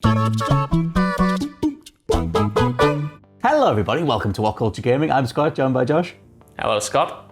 Hello everybody, welcome to WhatCulture Gaming. I'm Scott, joined by Josh. Hello, Scott.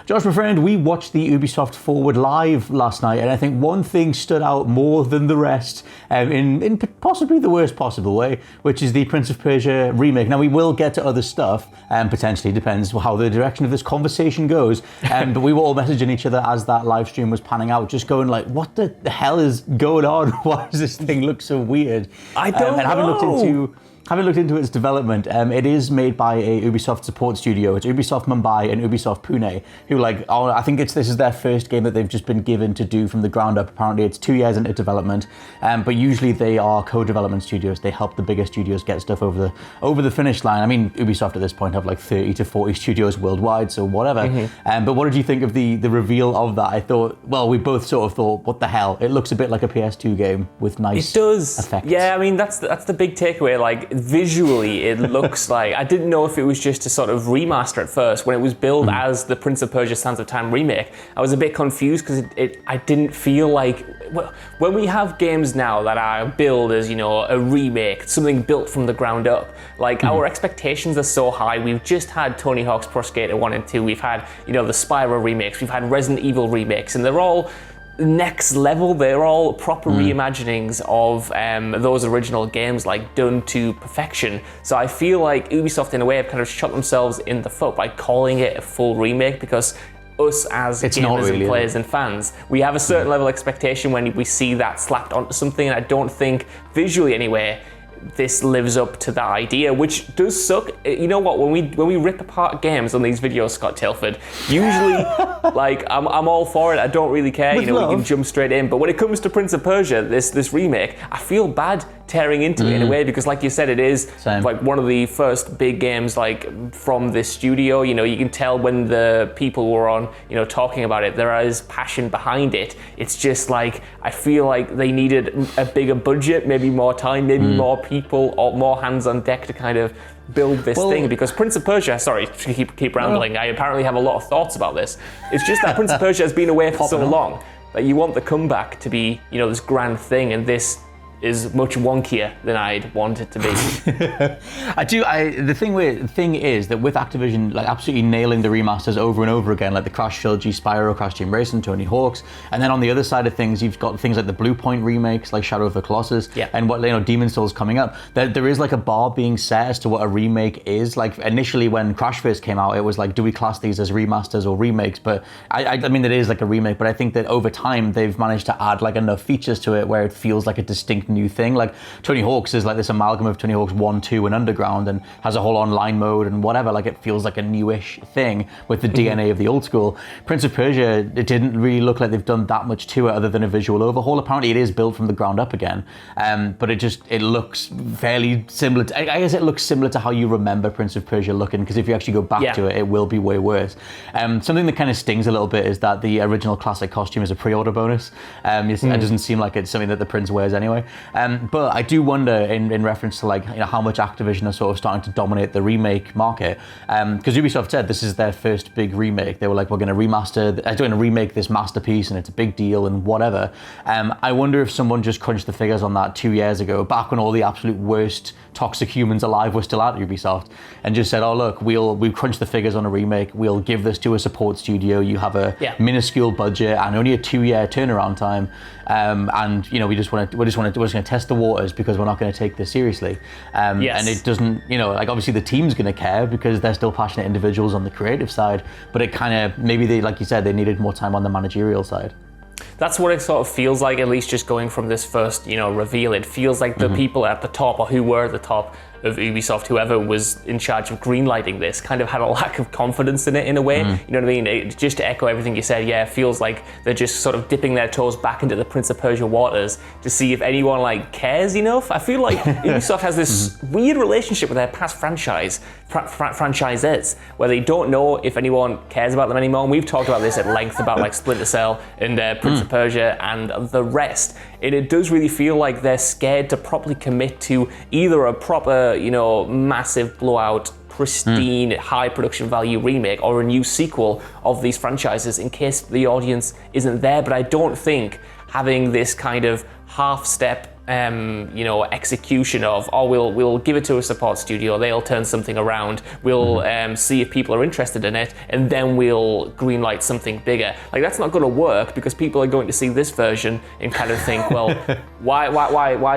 Josh, my friend, we watched the Ubisoft Forward live last night, and I think one thing stood out more than the rest, in possibly the worst possible way, which is the Prince of Persia remake. Now, we will get to other stuff, potentially, depends how the direction of this conversation goes, but we were all messaging each other as that live stream was panning out, just going like, what the hell is going on? Why does this thing look so weird? I don't know. Having looked into its development, it is made by a Ubisoft support studio. It's Ubisoft Mumbai and Ubisoft Pune, who I think this is their first game that they've just been given to do from the ground up. Apparently it's 2 years into development, but usually they are co-development studios. They help the bigger studios get stuff over the finish line. I mean, Ubisoft at this point have like 30 to 40 studios worldwide, so whatever. But what did you think of the reveal of that? I thought, well, we both sort of thought, what the hell? It looks a bit like a PS2 game with nice effects. Yeah, I mean, that's the big takeaway. Like, visually, it looks like... I didn't know if it was just a sort of remaster at first. When it was billed as the Prince of Persia Sands of Time remake, I was a bit confused because I didn't feel like... When we have games now that are billed as, a remake, something built from the ground up, like, our expectations are so high. We've just had Tony Hawk's Pro Skater 1 and 2. We've had, the Spyro remakes. We've had Resident Evil remakes, and they're all next level. They're all proper reimaginings of those original games, like done to perfection. So I feel like Ubisoft in a way have kind of shot themselves in the foot by calling it a full remake, because us as gamers and players and fans, we have a certain level of expectation when we see that slapped onto something, and I don't think visually anyway this lives up to that idea, which does suck. You know what? When we rip apart games on these videos, Scott Tilford, usually, like, I'm all for it. I don't really care. We can jump straight in. But when it comes to Prince of Persia, this remake, I feel bad tearing into it in a way, because, like you said, it is like one of the first big games like from this studio. You can tell when the people were on, talking about it, there is passion behind it. It's just like, I feel like they needed a bigger budget, maybe more time, maybe more people, or more hands on deck to kind of build this thing, because Prince of Persia, sorry to keep rambling, I apparently have a lot of thoughts about this. It's just that Prince of Persia has been away for so long that you want the comeback to be, this grand thing, and this is much wonkier than I'd want it to be. The thing is that with Activision like absolutely nailing the remasters over and over again, like the Crash Trilogy, Spyro, Crash Team Racing, Tony Hawk's, and then on the other side of things, you've got things like the Blue Point remakes, like Shadow of the Colossus, and what Demon Souls coming up. There is like a bar being set as to what a remake is. Like initially when Crash first came out, it was like, do we class these as remasters or remakes? But I mean, it is like a remake, but I think that over time they've managed to add like enough features to it where it feels like a distinct new thing. Like Tony Hawk's is like this amalgam of Tony Hawk's 1, 2 and Underground, and has a whole online mode and whatever. Like it feels like a newish thing with the DNA of the old school. Prince of Persia, it didn't really look like they've done that much to it other than a visual overhaul. Apparently it is built from the ground up again, but it looks fairly similar to, I guess it looks similar to how you remember Prince of Persia looking, because if you actually go back to it, it will be way worse. Something that kind of stings a little bit is that the original classic costume is a pre-order bonus. It doesn't seem like it's something that the Prince wears anyway. But I do wonder, in reference to like how much Activision are sort of starting to dominate the remake market, because Ubisoft said this is their first big remake. They were like, we're going to remake this masterpiece, and it's a big deal and whatever. I wonder if someone just crunched the figures on that 2 years ago, back when all the absolute worst toxic humans alive were still at Ubisoft, and just said, oh look, we've crunched the figures on a remake. We'll give this to a support studio. You have a minuscule budget and only a 2-year turnaround time, and we're just going to test the waters because we're not going to take this seriously. And it doesn't, like obviously the team's going to care because they're still passionate individuals on the creative side, but it kind of, maybe they, like you said, they needed more time on the managerial side. That's what it sort of feels like, at least just going from this first, reveal. It feels like the people at the top, or who were at the top of Ubisoft, whoever was in charge of greenlighting this, kind of had a lack of confidence in it in a way. You know what I mean? Just to echo everything you said, it feels like they're just sort of dipping their toes back into the Prince of Persia waters to see if anyone cares enough. I feel like Ubisoft has this weird relationship with their past franchises, where they don't know if anyone cares about them anymore. And we've talked about this at length about Splinter Cell and Prince of Persia and the rest. And it does really feel like they're scared to properly commit to either a proper, massive blowout, pristine, high production value remake, or a new sequel of these franchises in case the audience isn't there. But I don't think having this kind of half step execution of, we'll give it to a support studio, they'll turn something around, we'll see if people are interested in it, and then we'll greenlight something bigger. Like, that's not going to work, because people are going to see this version and kind of think, well, why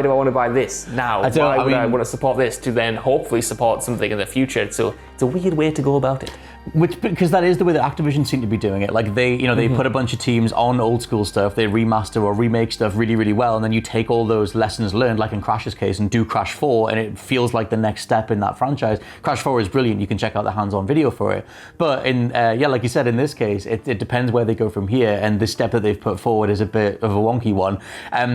do I want to buy this now? Why would I want to support this to then hopefully support something in the future? So it's a weird way to go about it. Because that is the way that Activision seem to be doing it. Like, they put a bunch of teams on old school stuff, they remaster or remake stuff really, really well, and then you take all those lessons learned, like in Crash's case, and do Crash 4, and it feels like the next step in that franchise. Crash 4 is brilliant. You can check out the hands-on video for it. But like you said, in this case, it depends where they go from here, and the step that they've put forward is a bit of a wonky one.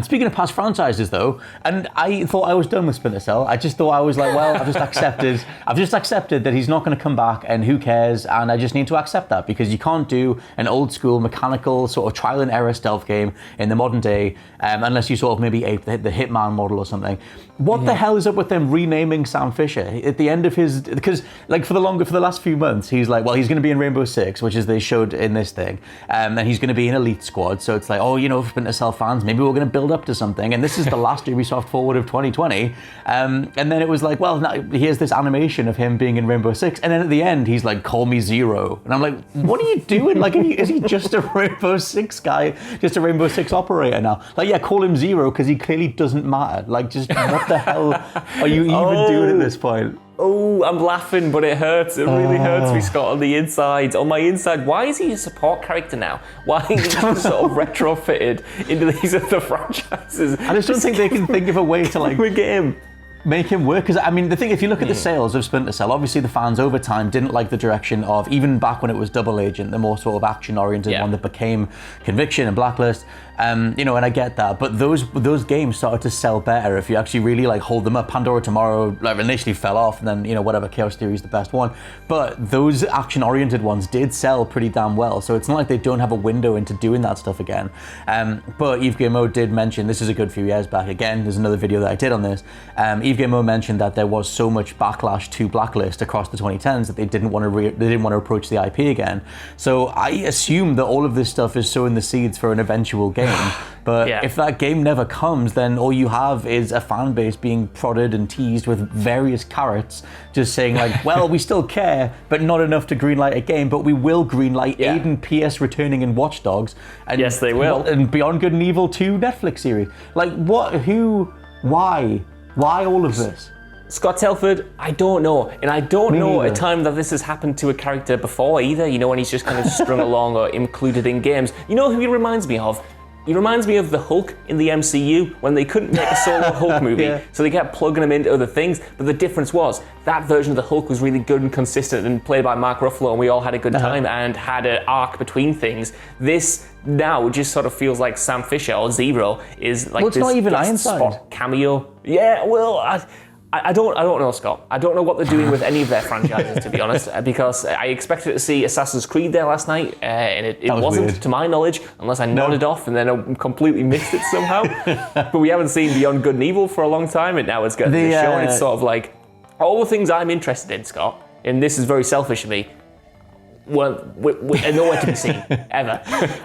Speaking of past franchises, though, and I thought I was done with Splinter Cell. I just thought I was like, well, I've just accepted that he's not going to come back, and who cares? And I just need to accept that, because you can't do an old school mechanical sort of trial and error stealth game in the modern day unless you sort of maybe ape the Hitman model or something. What the hell is up with them renaming Sam Fisher at the end of his? Because like for the last few months, he's like, well, he's going to be in Rainbow Six, which is they showed in this thing, and he's going to be in Elite Squad. So it's like, Splinter Cell fans, maybe we're going to build up to something. And this is the last Ubisoft forward of 2020. And then it was like, well, now here's this animation of him being in Rainbow Six, and then at the end, he's like, call me Zero. And I'm like, what are you doing? Like, is he just a Rainbow Six guy, just a Rainbow Six operator now? Like, yeah, call him Zero, because he clearly doesn't matter. Like, just what the hell are you even doing at this point? Oh, I'm laughing, but it hurts. It really hurts me, Scott, on the inside. On my inside, why is he a support character now? Why is he just sort of retrofitted into these other franchises? I just don't think they can think of a way to like make him work. Because I mean, the thing, if you look at the sales of Splinter Cell, obviously the fans over time didn't like the direction of, even back when it was Double Agent, the more sort of action-oriented one that became Conviction and Blacklist. And I get that, but those games started to sell better if you actually really like hold them up. Pandora Tomorrow like initially fell off, and then whatever, Chaos Theory is the best one. But those action-oriented ones did sell pretty damn well, so it's not like they don't have a window into doing that stuff again. But Yves Guillemot did mention, this is a good few years back. Again, there's another video that I did on this. Yves Guillemot mentioned that there was so much backlash to Blacklist across the 2010s that they didn't want to approach the IP again. So I assume that all of this stuff is sowing the seeds for an eventual game. But if that game never comes, then all you have is a fan base being prodded and teased with various carrots, just saying like, well, we still care, but not enough to greenlight a game, but we will greenlight Aiden Pierce returning in Watch Dogs. And, yes, they will. And Beyond Good and Evil 2 Netflix series. Like, what, who, why? Why all of this? Scott Telford, I don't know. And I don't know a time that this has happened to a character before either, when he's just kind of strung along or included in games. You know who he reminds me of? He reminds me of the Hulk in the MCU when they couldn't make a solo Hulk movie, so they kept plugging him into other things. But the difference was that version of the Hulk was really good and consistent and played by Mark Ruffalo, and we all had a good time and had an arc between things. This now just sort of feels like Sam Fisher or Zero is like it's this not even guest spot cameo. Yeah, well, I don't know, Scott. I don't know what they're doing with any of their franchises, to be honest, because I expected to see Assassin's Creed there last night, and it wasn't, weird, to my knowledge, unless I nodded off and then I completely missed it somehow. But we haven't seen Beyond Good and Evil for a long time, and now it's getting the show, and it's sort of like, all the things I'm interested in, Scott, and this is very selfish of me, we're nowhere to be seen, ever.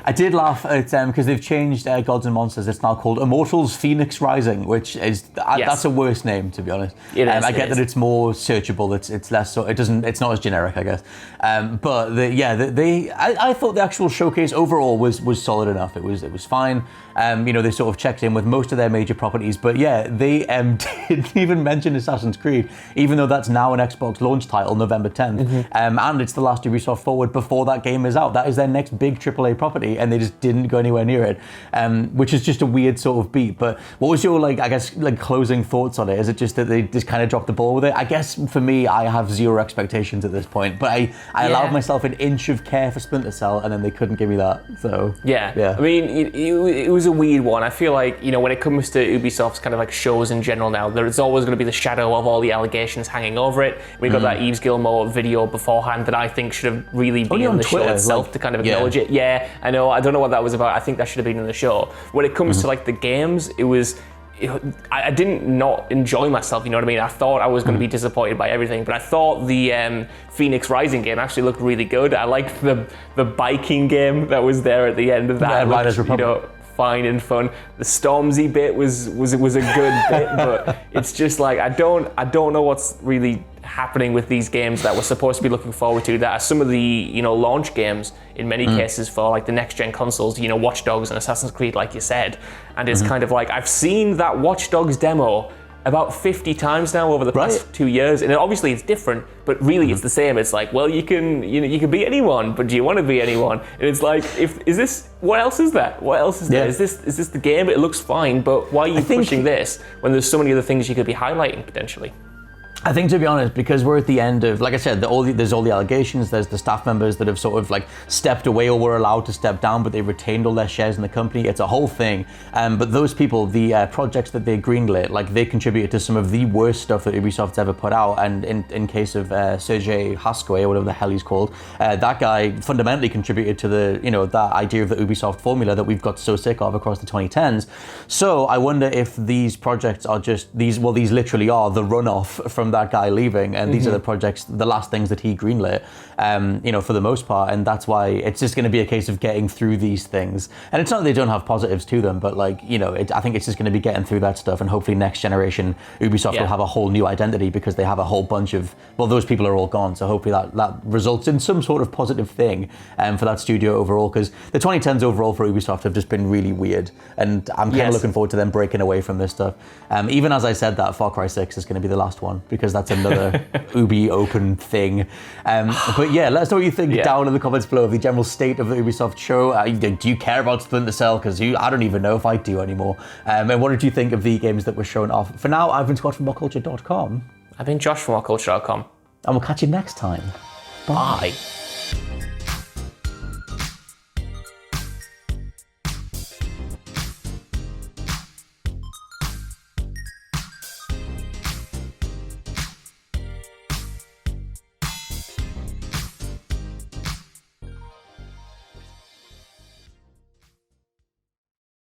I did laugh at because they've changed Gods and Monsters. It's now called Immortals Phoenix Rising, which is that's a worse name, to be honest. I get that it's more searchable. It's less so. It's not as generic, I guess. But I thought the actual showcase overall was solid enough. It was fine. They sort of checked in with most of their major properties, but they didn't even mention Assassin's Creed, even though that's now an Xbox launch title, November 10th, and it's the last Ubisoft forward before that game is out. That is their next big AAA property, and they just didn't go anywhere near it, which is just a weird sort of beat. But what was your closing thoughts on it? Is it just that they just kind of dropped the ball with it? I guess for me, I have zero expectations at this point, but I allowed myself an inch of care for Splinter Cell, and then they couldn't give me that. So I mean, it was a weird one. I feel like, when it comes to Ubisoft's kind of like shows in general now, there's always going to be the shadow of all the allegations hanging over it. We got that Yves Guillemot video beforehand that I think should have really been in the Twitter, show itself to kind of acknowledge it. Yeah, I know. I don't know what that was about. I think that should have been in the show. When it comes to like the games, I didn't not enjoy myself, you know what I mean? I thought I was going to be disappointed by everything, but I thought the Phoenix Rising game actually looked really good. I liked the biking game that was there at the end of that. Riders Republic. fine and fun. The Stormzy bit was a good bit, but it's just like I don't know what's really happening with these games that we're supposed to be looking forward to, that are some of the launch games in many cases for like the next gen consoles, Watch Dogs and Assassin's Creed, like you said. And it's kind of like, I've seen that Watch Dogs demo about 50 times now over the past 2 years, and obviously it's different, but really it's the same. It's like, well, you can be anyone, but do you want to be anyone? And it's like, what else is that? What else is there? Is this the game? It looks fine, but why are you pushing this when there's so many other things you could be highlighting potentially? I think, to be honest, because we're at the end of, like I said, there's all the allegations, there's the staff members that have sort of like stepped away or were allowed to step down, but they retained all their shares in the company. It's a whole thing. But those people, the projects that they greenlit, like they contributed to some of the worst stuff that Ubisoft's ever put out. And in case of Sergei Haskoi, or whatever the hell he's called, that guy fundamentally contributed to that idea of the Ubisoft formula that we've got so sick of across the 2010s. So I wonder if these projects are just these literally are the runoff from that guy leaving, and these are the projects, the last things that he greenlit, for the most part, and that's why it's just going to be a case of getting through these things. And it's not that they don't have positives to them, but I think it's just going to be getting through that stuff, and hopefully next generation Ubisoft will have a whole new identity, because they have a whole bunch of, those people are all gone, so hopefully that results in some sort of positive thing for that studio overall, because the 2010s overall for Ubisoft have just been really weird, and I'm kind of looking forward to them breaking away from this stuff. Even as I said that, Far Cry 6 is going to be the last one, because that's another Ubi open thing. But yeah, let us know what you think down in the comments below of the general state of the Ubisoft show. Do you care about Splinter Cell? Because I don't even know if I do anymore. And what did you think of the games that were shown off? For now, I've been Scott from WhatCulture.com. I've been Josh from WhatCulture.com. And we'll catch you next time. Bye.